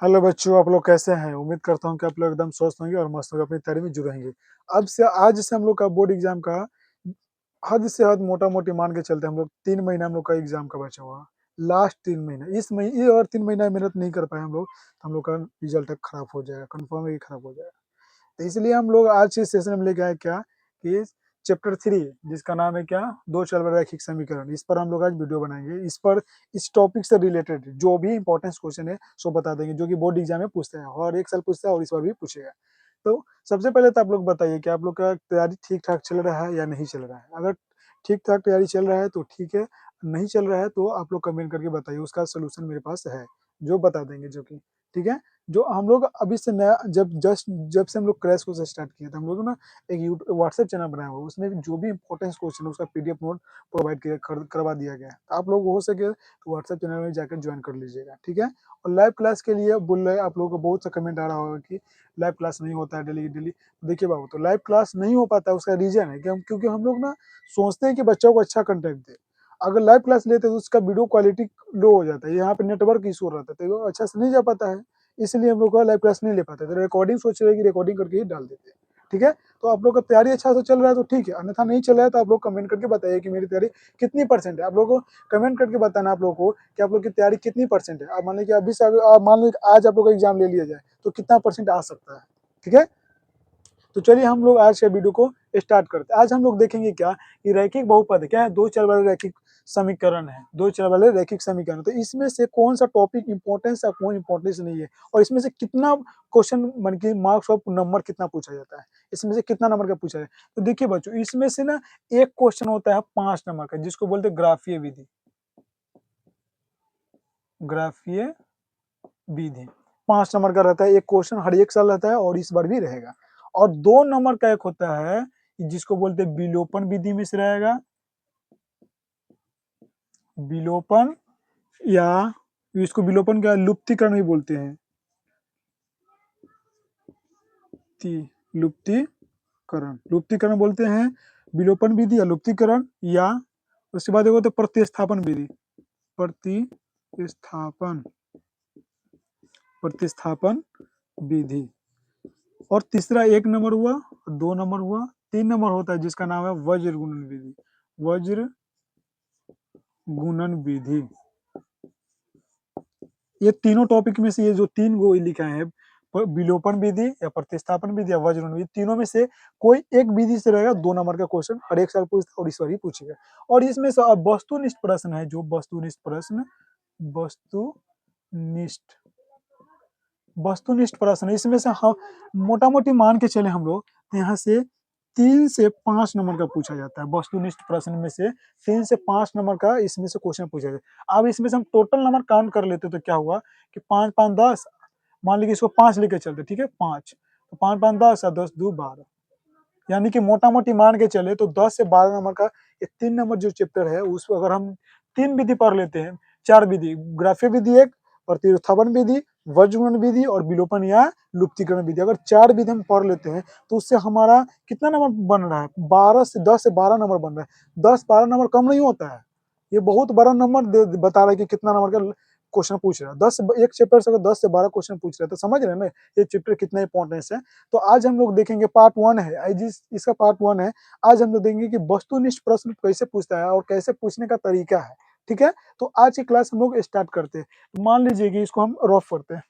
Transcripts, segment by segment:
Hello बच्चों, आप लोग कैसे हैं? उम्मीद करता हूँ कि आप लोग एकदम स्वस्थ होंगे और मस्त होंगे, अपनी तैयारी में जुड़े रहेंगे। अब से आज से हम लोग का बोर्ड एग्जाम का हद से हद मोटा-मोटी मान के चलते हैं हम लोग 3 महीना हम लोग का एग्जाम का बचा हुआ है। लास्ट 3 महीना इस मही ये और 3 महीना मेहनत नहीं कर पाए हम लोग, तो हम लोग का रिजल्ट खराब हो जाएगा, कन्फर्म है कि खराब हो जाएगा। तो इसलिए हम लोग आज के सेशन में लेके आए क्या कि चैप्टर 3 जिसका नाम है क्या, दो चल रैखिक समीकरण। इस पर हम लोग आज वीडियो बनाएंगे। इस पर इस टॉपिक से रिलेटेड जो भी इंपॉर्टेंट क्वेश्चन है सो बता देंगे, जो कि बोर्ड एग्जाम में पूछते हैं और एक साल पूछता है और इस बार भी पूछेगा। तो सबसे पहले तो आप लोग बताइए कि आप लोग का तैयारी ठीक ठाक चल रहा है या नहीं चल रहा है। अगर ठीक ठाक तैयारी चल रहा है तो ठीक है, नहीं चल रहा है तो आप लोग कमेंट करके बताइए, उसका सोल्यूशन मेरे पास है जो बता देंगे, जो कि ठीक है। जो हम लोग अभी से नया जब से हम लोग क्रैश कोर्स स्टार्ट किया था, हम लोग ना एक यूट्यूब व्हाट्सएप चैनल बनाया हुआ है, उसमें जो भी इंपॉर्टेंट क्वेश्चन है उसका पीडीएफ नोट प्रोवाइड करवा दिया गया है। तो आप लोग हो सके तो व्हाट्सएप चैनल में जाकर ज्वाइन कर लीजिएगा, ठीक है। और लाइव क्लास के लिए बोल रहे हैं, आप लोगों को बहुत सा कमेंट आ रहा होगा कि लाइव क्लास नहीं होता है डेली डेली। देखिए बाबू, तो लाइव क्लास नहीं हो पाता है, उसका रीजन है कि क्योंकि हम लोग ना सोचते हैं कि बच्चों को अच्छा कंटेंट दे। अगर लाइव क्लास लेते तो उसका वीडियो क्वालिटी लो हो जाता है, यहाँ पे नेटवर्क इशू रहता है, तो वो अच्छा से नहीं जा पाता है। इसलिए हम लोग का लाइव क्लास नहीं ले पाते, तो रिकॉर्डिंग सोच रहे कि रिकॉर्डिंग करके ही डाल देते हैं, ठीक है। तो आप लोग का तैयारी अच्छा से चल रहा है तो ठीक है, अन्यथा नहीं चल रहा है तो आप लोग कमेंट करके बताइए कि मेरी तैयारी कितनी परसेंट है। आप लोगों को कमेंट करके बताना आप लोगों को कि आप लोग की तैयारी कितनी परसेंट है। आप मान लीजिए कि अभी से मान लो आज आप लोग का एग्जाम ले लिया जाए तो कितना परसेंट आ सकता है, ठीक है। तो चलिए हम लोग आज के वीडियो को स्टार्ट करते हैं। आज हम लोग देखेंगे क्या कि रैखिक बहुपद क्या है, दो चर वाले रैखिक समीकरण है, दो चर वाले रैखिक समीकरण। तो इसमें से कौन सा टॉपिक इंपॉर्टेंस है, कौन इंपॉर्टेंस नहीं है, और इसमें से कितना क्वेश्चन मन की मार्क्स और नंबर कितना पूछा जाता है, इसमें से कितना नंबर का पूछा जाए। तो देखिए बच्चों, इसमें से ना एक क्वेश्चन होता है 5 नंबर का, जिसको बोलते हैं ग्राफीय विधि। ग्राफीय विधि 5 नंबर का रहता है, एक क्वेश्चन हर एक साल रहता है और इस बार भी रहेगा। और 2 नंबर का एक होता है जिसको बोलते हैं विलोपन विधि में से रहेगा, विलोपन, या इसको विलोपन क्या लुप्तीकरण भी बोलते हैं, लुप्तीकरण, लुप्तीकरण बोलते हैं, विलोपन विधि या लुप्तीकरण। या उसके बाद एक होता है प्रतिस्थापन विधि, प्रतिस्थापन, प्रतिस्थापन विधि। और तीसरा 1 नंबर हुआ, 2 नंबर हुआ, 3 नंबर होता है जिसका नाम है वज्र गुणन विधि, वज्र गुणन विधि। ये तीनों टॉपिक में से ये जो 3 गो लिखा है, विलोपन विधि या प्रतिस्थापन विधि या वज्र गुणन विधि, तीनों में से कोई एक विधि से रहेगा। 2 नंबर का क्वेश्चन हर एक साल पूछता है और इस बार ही पूछेगा। और इसमें से अब वस्तुनिष्ठ प्रश्न है, जो वस्तुनिष्ठ प्रश्न, वस्तुनिष्ठ, वस्तुनिष्ठ प्रश्न, इसमें से हम मोटा मोटी मान के चले हम लोग, यहाँ से 3 से 5 नंबर का पूछा जाता है। वस्तुनिष्ठ प्रश्न में से 3 से 5 नंबर का इसमें से क्वेश्चन पूछा जाता है। अब इसमें से हम टोटल नंबर काउंट कर लेते तो क्या हुआ कि 5 5 10, मान लीजिए इसको 5 लेके चलते, ठीक है, 5, तो 5 5 10 और 10 2 12, यानी कि मोटा मोटी मान के चले तो 10 से 12 नंबर का ये 3 नंबर जो चैप्टर है, उसको अगर हम 3 विधि पढ़ लेते हैं, 4 विधि, ग्राफीय विधि एक, प्रतिस्थापन विधि, वज्रगुणन विधि और विलोपन या लुप्तीकरण विधि, अगर 4 विधि हम पढ़ लेते हैं तो उससे हमारा कितना नंबर बन रहा है, 10 से 12 नंबर बन रहा है। 10 12 नंबर कम नहीं होता है, ये बहुत बड़ा नंबर बता रहा है कि कितना नंबर का क्वेश्चन पूछ रहा है। एक चैप्टर से अगर 10 से 12 क्वेश्चन पूछ रहा है तो समझ रहे हैं ना ये चैप्टर कितना इंपॉर्टेंस है। तो आज हम लोग देखेंगे पार्ट 1 है, इसका पार्ट 1 है। आज हम लोग देखेंगे कि वस्तुनिष्ठ प्रश्न कैसे पूछता है और कैसे पूछने का तरीका है, ठीक है। तो आज की क्लास हम लोग स्टार्ट करते हैं। तो मान लीजिए कि इसको हम रफ करते हैं,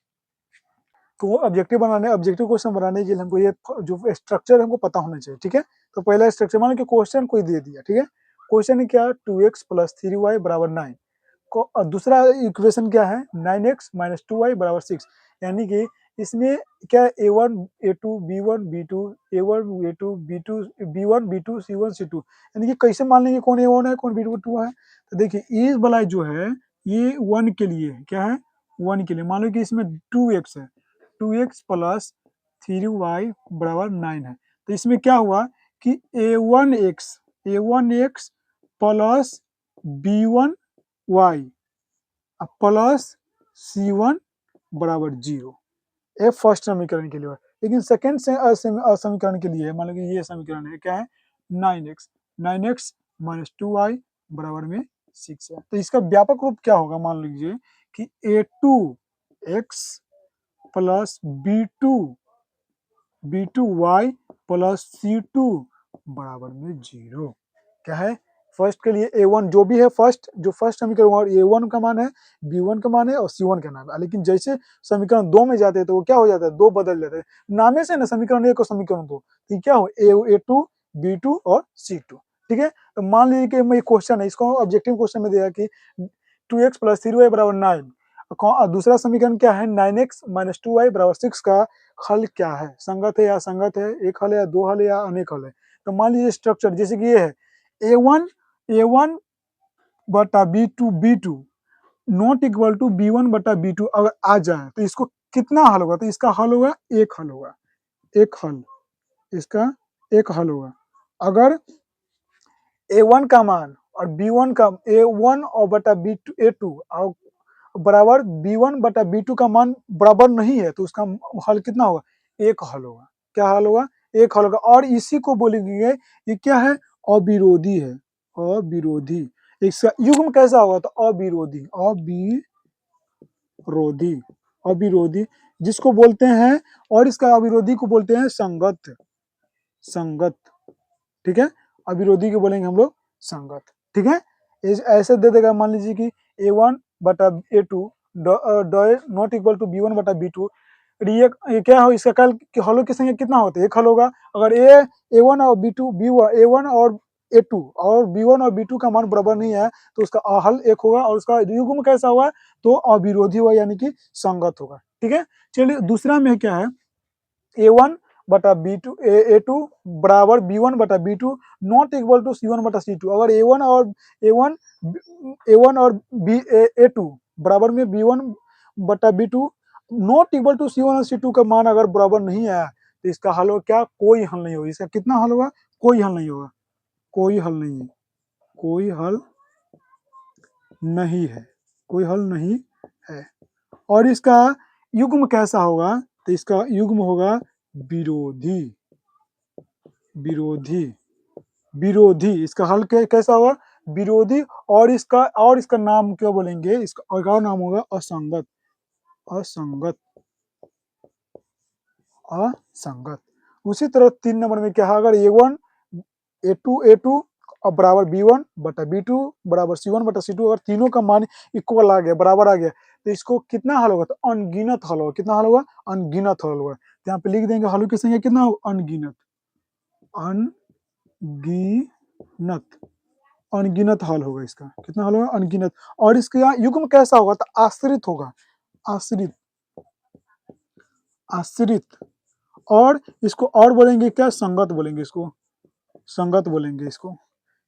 तो ऑब्जेक्टिव क्वेश्चन बनाने के लिए हमको ये जो स्ट्रक्चर हमको पता होना चाहिए, ठीक है। तो पहला स्ट्रक्चर, मान लो कि क्वेश्चन कोई दे दिया, ठीक है। क्वेश्चन क्या, 2x + 3y = 9 को, दूसरा इक्वेशन क्या है, 9x - 2y = 6, यानी कि इसमें क्या A1 A2 B1 B2 A1 A2 B2 B1 B2 C1 C2, यानी कि कैसे मान लेंगे कौन A1 है कौन B2 है। तो देखिए इस वाला जो है ये 1 के लिए है, क्या है, 1 के लिए। मान लो कि इसमें 2x है, 2x + 3y = 9 है। तो इसमें क्या हुआ कि A1x plus B1y plus C1 = 0, ये फर्स्ट समीकरण के लिए है। लेकिन सेकंड समीकरण के लिए, मान लो कि ये समीकरण है, क्या है, 9x, 9x - 2y = 6 है। तो इसका व्यापक रूप क्या होगा, मान लीजिए कि A2x plus B two Y plus C2 बराबर में 0। क्या है, फर्स्ट के लिए A1 जो भी है, जो फर्स्ट समीकरण हुआ, A1 का मान है, B1 का मान है और C1 का नाम है। लेकिन जैसे समीकरण 2 में जाते हैं तो वो क्या हो जाता है, 2 बदल जाते हैं नामे से ना, समीकरण 1 और समीकरण 2, तो क्या हो, A2 B2 और C2। ठीक है, तो मान लीजिए कि मैं क्वेश्चन है, इसको ऑब्जेक्टिव क्वेश्चन में दिया कि 2x प्लस 3y बराबर 9, दूसरा समीकरण क्या है, 9x माइनस 2y बराबर 6 का हल क्या है, संगत है या असंगत है, एक हल है या दो हल है या अनेक हल है। तो मान लीजिए स्ट्रक्चर जैसे कि ये है, A1 बटा B2 not equal to B1 बटा B2 अगर आ जाए तो इसको कितना हल होगा, तो इसका हल होगा एक हल होगा, एक हल, इसका एक हल होगा। अगर A1 का मान और B1 का A1 और बटा B2 A2 और बराबर B1 बटा B2 का मान बराबर नहीं है तो उसका हल कितना होगा, एक हल होगा। क्या हल होगा, एक हल होगा। और इसी को बोलेंगे ये क्या है, अविरोधी है, अविरोधी। इसका युग्म कैसा होगा, तो अविरोधी, अविरोधी, अविरोधी जिसको बोलते हैं, और इसका अविरोधी को बोलते हैं संगत, संगत। ठीक है, अविरोधी को बोलेंगे हम लोग संगत। ठीक है, ऐसे दे देगा, मान लीजिए कि A1 बटा A2 not equal to B1 बटा B2, ये क्या हो, इसका कल हलों की संख्या कितना होता है, एक हल होगा। अगर A1 और B2 B1 A1 और A2 और B1 और B2 का मान बराबर नहीं है तो उसका हल एक होगा, और उसका युग्म कैसा होगा, तो अविरोधी होगा, यानी कि संगत होगा। ठीक है, चलिए दूसरा में क्या है, A1 बटा B2 A2 बराबर B1 बटा B2 not equal to C1 बटा C2। अगर A1 A1 और A2 बराबर में B1 बटा B2 not equal to C1 और C2 का मान अगर बराबर नहीं आया तो इसका हल होगा क्या, कोई हल नहीं होगा। इसका कितना हल होगा, कोई हल नहीं होगा, कोई हल नहीं है, कोई हल नहीं है, कोई हल नहीं है। और इसका युग्म कैसा होगा, तो इसका युग्म होगा विरोधी, विरोधी, विरोधी। इसका हल कैसा होगा, विरोधी। और इसका नाम क्या बोलेंगे, इसका और नाम होगा असंगत, असंगत, असंगत। उसी तरह 3 नंबर में क्या है, अगर A1 A2 और बराबर B1 बटा B2 बराबर C1 बटा C2, अगर तीनों का मान इक्वल आ गया, बराबर आ गया, तो इसको कितना हल होगा, तो अनगिनत हल होगा। कितना हल होगा, अनगिनत हल होगा। तो यहाँ पे लिख देंगे हलों की संख्या कितना होगा, अनगिनत, अनगिनत, अनगिनत हल होगा। इसका कितना हल होगा, अनगिनत। और इसका युग्म कैसा होगा, तो आश्रित होगा, आश्रित, आश्रित। और इसको और बोलेंगे क्या, संगत बोलेंगे, इसको संगत बोलेंगे, इसको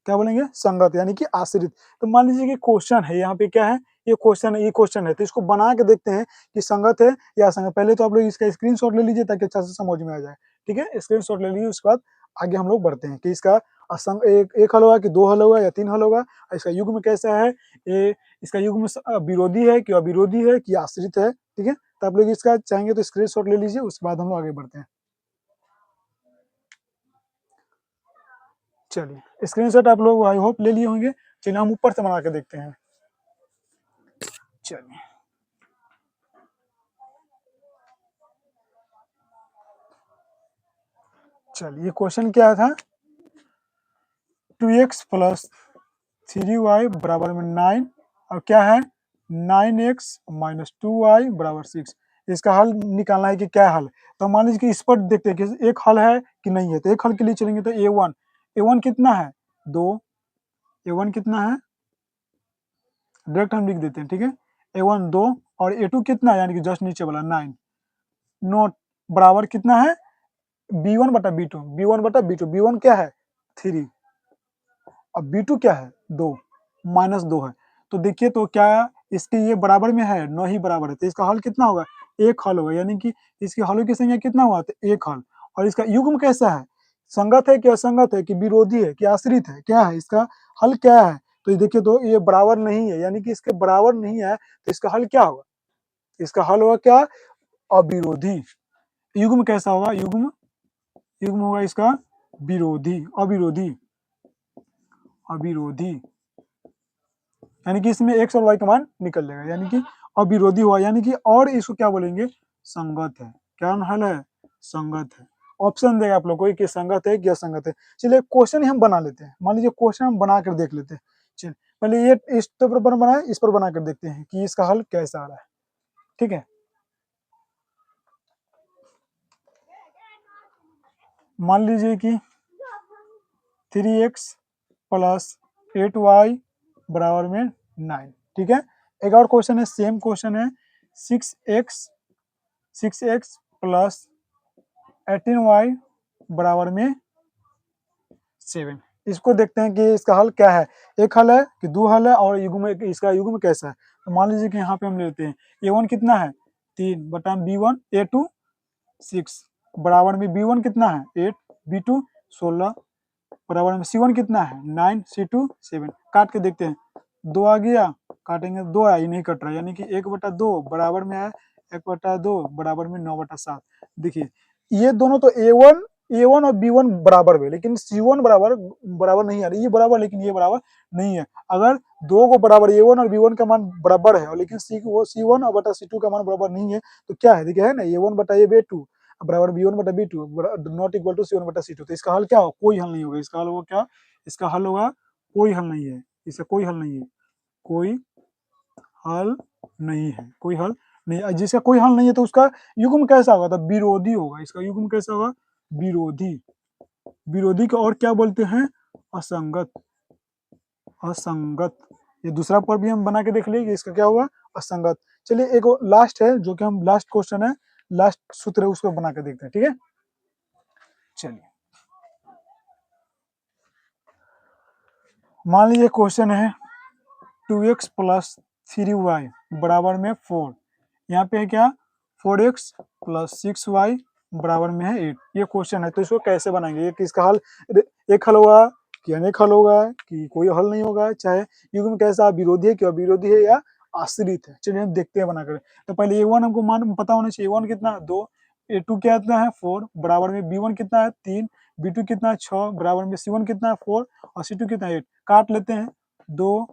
क्या बोलेंगे, संगत, यानी कि आश्रित। तो मान लीजिए कि क्वेश्चन है, यहाँ पे क्या है, ये क्वेश्चन है, ये क्वेश्चन है, तो इसको बना के देखते हैं कि संगत है या असंगत। पहले तो आप लोग इसका स्क्रीनशॉट ले लीजिए ताकि अच्छा से समझ में आ जाए। ठीक है, स्क्रीनशॉट ले लीजिए, उसके बाद आगे हम लोग बढ़ते हैं कि इसका एक हल होगा कि दो हल होगा या तीन हल होगा, इसका युग्म कैसा है, ये इसका युग्म विरोधी है कि अविरोधी है कि आश्रित है। ठीक है, तो आप लोग इसका चाहेंगे तो स्क्रीनशॉट ले लीजिए, उसके बाद हम लोग आगे बढ़ते हैं। चलिए, स्क्रीनशॉट आप लोग आई होप ले लिए होंगे। चलिए हम ऊपर से बना के देखते हैं। चलिए, चलिए क्वेश्चन क्या था, 2x प्लस 3y बराबर में 9, और क्या है 9x माइनस 2y बराबर 6। इसका हल निकालना है कि क्या हल। तो मान लीजिए कि इस पर देखते हैं कि एक हल है कि नहीं है। तो एक हल के लिए चलेंगे तो A1 कितना है, 2, A1 कितना है, डायरेक्ट हम लिख देते हैं। ठीक है, A1 2, और A2 कितना है, यानी कि जस्ट नीचे वाला 9 नोट बराबर कितना है, B1 बटा B2, B1 बटा B2, B1 क्या है 3, अब B2 क्या है 2, -2 है। तो देखिए तो क्या इसके ये बराबर में है, न ही बराबर है, तो इसका हल कितना होगा, एक हल होगा, यानी कि इसके हलों की संख्या कितना हुआ, तो एक हल। और इसका युग्म कैसा है, संगत है कि असंगत है कि विरोधी है कि आश्रित है, क्या है इसका हल क्या है। तो ये देखिए तो ये बराबर नहीं है, यानी कि इसके बराबर नहीं है, तो इसका हल क्या होगा, इसका हल होगा क्या, अविरोधी। युग्म कैसा होगा, युग्म युग्म होगा इसका विरोधी, अविरोधी, अविरोधी, यानी कि इसमें एक्स और वाई का मान निकल जाएगा, यानी कि अविरोधी हुआ, यानी कि और इसको क्या बोलेंगे, संगत है। क्या हल है? संगत है। ऑप्शन देगा आप लोग को कि संगत है कि असंगत है। चलिए क्वेश्चन ही हम बना लेते हैं, मान लीजिए क्वेश्चन हम बना कर देख लेते हैं। चलिए पहले ये इस पर बनाए, इस पर बना कर देखते हैं कि इसका हल कैसा आ रहा है। ठीक है, मान लीजिए कि 3x प्लस 8y बराबर में 9। ठीक है, एक और क्वेश्चन है, सेम क्वेश्चन है, 6x प्लस 18y बराबर में 7। इसको देखते हैं कि इसका हल क्या है, एक हल है कि दो हल है और युग्म इसका युग्म कैसा है। तो मान लीजिए कि यहाँ पे हम लेते हैं a1 कितना है 3 बटा b1 a2 6 बराबर में b1 कितना है 8 b2 16 बराबर में c1 कितना है 9 c2 7। काट के देखते हैं, 2 आ गया, काटेंगे 2 आया, ये नहीं कट रहा, यानी कि 1/2 बराबर में है 1/2 बराबर में 9/7। देखिए ये दोनों तो ए वन और बी वन बराबर है, लेकिन सी वन बराबर बराबर नहीं आ रही, ये बराबर लेकिन ये बराबर नहीं है। अगर दो को बराबर ए वन और बी वन का मान बराबर है, लेकिन सी वन और बटा सी टू का मान बराबर नहीं है, तो क्या है, देखिए है ना, ए वन बटा ए बी टू बराबर बी वन बटा B two not equal to C one बटा सी टू। तो इसका हल क्या होगा, कोई हल नहीं होगा। इसका हल होगा क्या, इसका हल होगा कोई हल नहीं है, इसका कोई हल नहीं है, कोई हल नहीं है, कोई हल नहीं है। जिसका कोई हल नहीं है तो उसका युग्म कैसा होगा, तो विरोधी होगा। इसका युग्म कैसा होगा, विरोधी। विरोधी को और क्या बोलते हैं, असंगत। असंगत, ये दूसरा पर भी हम बना के देख लिए, इसका क्या होगा, असंगत। चलिए एक लास्ट है, जो कि हम लास्ट क्वेश्चन है, लास्ट सूत्र है, उसको बना के देखते हैं। ठीक है, चलिए मान लीजिए क्वेश्चन है 2x प्लस 3y बराबर में 4। यहाँ पे है क्या, 4x प्लस 6y बराबर में है 8। ये क्वेश्चन है, तो इसको कैसे बनाएंगे, एक इसका हल, एक हल होगा कि अनेक हल होगा कि कोई हल नहीं होगा, चाहे युग्म कैसा विरोधी है, क्या विरोधी है या आश्रित है। चलिए हम देखते हैं बनाकर। तो पहले ए वन हमको मान पता होना चाहिए, ए वन कितना है 2, ए2 कितना है 4 बराबर में बी वन कितना है 3, बी टू कितना है 6 बराबर में सी वन कितना है 4 और सी2 कितना है 8। काट लेते हैं, 2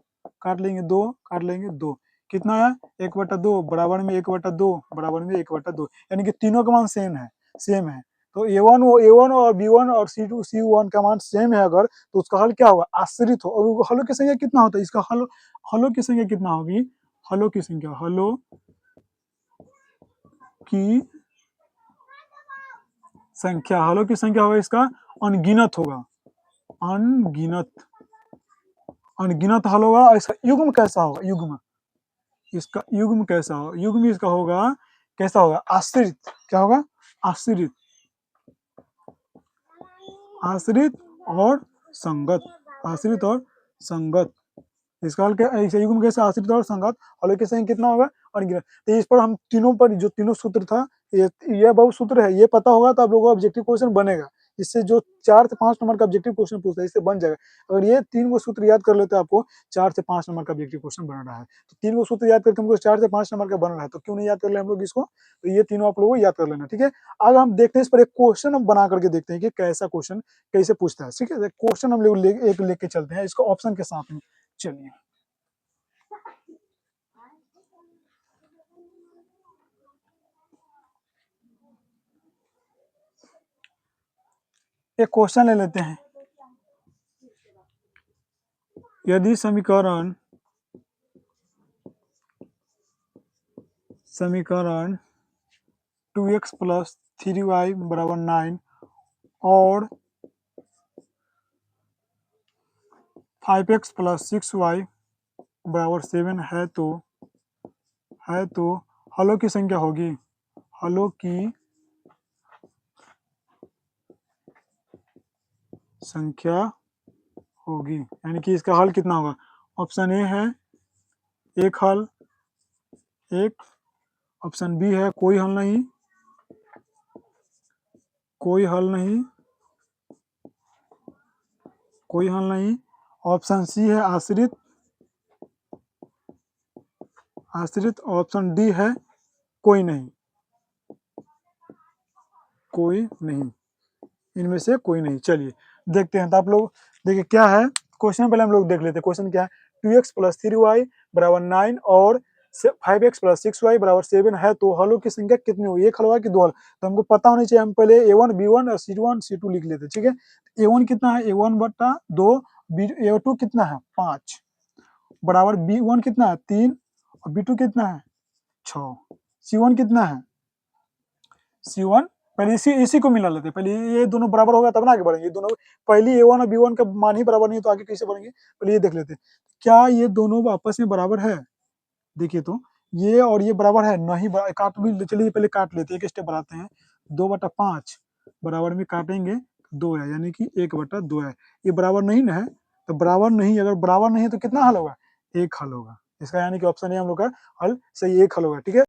काट लेंगे, 2 काट लेंगे, 2 कितना है 1/2 बराबर में 1/2 बराबर में 1/2, यानी कि तीनों का मान सेम है, सेम है। तो ए वन और बी वन और सी2 सी वन का मान सेम है अगर, तो उसका हल क्या होगा, आश्रित हो। और हलों की संख्या कितना होता है, इसका हल, हलों की संख्या कितना होगी, हलों की संख्या, हलों की संख्या, हलों की संख्या होगा इसका अनगिनत होगा, अनगिनत, अनगिनत हल होगा। और इसका युग्म कैसा होगा, युग्म, इसका युग्म कैसा होगा, युग्म इसका होगा कैसा होगा, आश्रित। क्या होगा, आश्रित, आश्रित और संगत, आश्रित और संगत। इसका हल क्या, ऐसे युग्म कैसे आश्रित और संगत, हल के संग कितना होगा अनगिनत। तो इस पर हम तीनों पर जो तीनों सूत्र था, ये बहुत सूत्र है, ये पता होगा तो आप लोगों का ऑब्जेक्टिव क्वेश्चन बनेगा। इससे जो 4 से 5 नंबर का ऑब्जेक्टिव क्वेश्चन पूछता है, इससे बन जाएगा। अगर ये 3 गो सूत्र याद कर लेते हैं, आपको 4 से 5 नंबर का ऑब्जेक्टिव क्वेश्चन बन रहा है। तो 3 गो सूत्र याद करके हमको 4 से 5 नंबर का बन रहा है, तो क्यों नहीं याद कर ले हम लोग इसको। तो ये तीनों आप लोगों को याद कर लेना। ठीक है, आगे हम देखते हैं इस पर एक क्वेश्चन हम बना करके देखते हैं कि कैसा क्वेश्चन कैसे पूछता है। ठीक है, क्वेश्चन हम लोग एक लेके चलते हैं इसको ऑप्शन के साथ में। चलिए एक क्वेश्चन ले लेते हैं। यदि समीकरण समीकरण 2x प्लस 3y बराबर 9 और 5x प्लस 6y बराबर 7 है तो हलों की संख्या होगी, हलों की संख्या होगी, यानी कि इसका हल कितना होगा। ऑप्शन ए है एक हल, एक। ऑप्शन बी है कोई हल नहीं, कोई हल नहीं, कोई हल नहीं। ऑप्शन सी है आश्रित, आश्रित। ऑप्शन डी है कोई नहीं, कोई नहीं, इनमें से कोई नहीं। चलिए देखते हैं, तो आप लोग देखिए क्या है क्वेश्चन, पहले हम लोग देख लेते हैं क्वेश्चन क्या है। 2x प्लस 3y बराबर 9 और 5x प्लस 6y बराबर 7 है तो हलों की संख्या कितनी होगी, एक हल होगा कि दो हल, तो हमको पता होनी चाहिए। हम पहले a1 b1 और c1 c2 लिख लेते, ठीक है। a1 कितना है, a1 बटा 2, a2 कितना है 5 बराबर b1 कितना है 3 और b2 कितना है 6, c1 कितना है, c1 पहले इसी को मिला लेते, पहले ये दोनों बराबर होगा तब ना आगे बढ़ेंगे। दोनों पहले a1 और b1 का मान ही बराबर नहीं है तो आगे कैसे बढ़ेंगे, पहले ये देख लेते क्या ये दोनों आपस में बराबर है। देखिए तो ये और ये बराबर है नहीं, काट भी चलिए पहले काट लेते हैं, एक स्टेप बढ़ाते हैं। 2/5 बराबर में काटेंगे 2 है, यानी कि 1/2 है। ये बराबर नहीं ना है, तो बराबर नहीं, अगर बराबर नहीं है तो कितना हल होगा, एक हल होगा इसका, यानी कि ऑप्शन ए हम लोग का हल सही, एक हल होगा, ठीक है।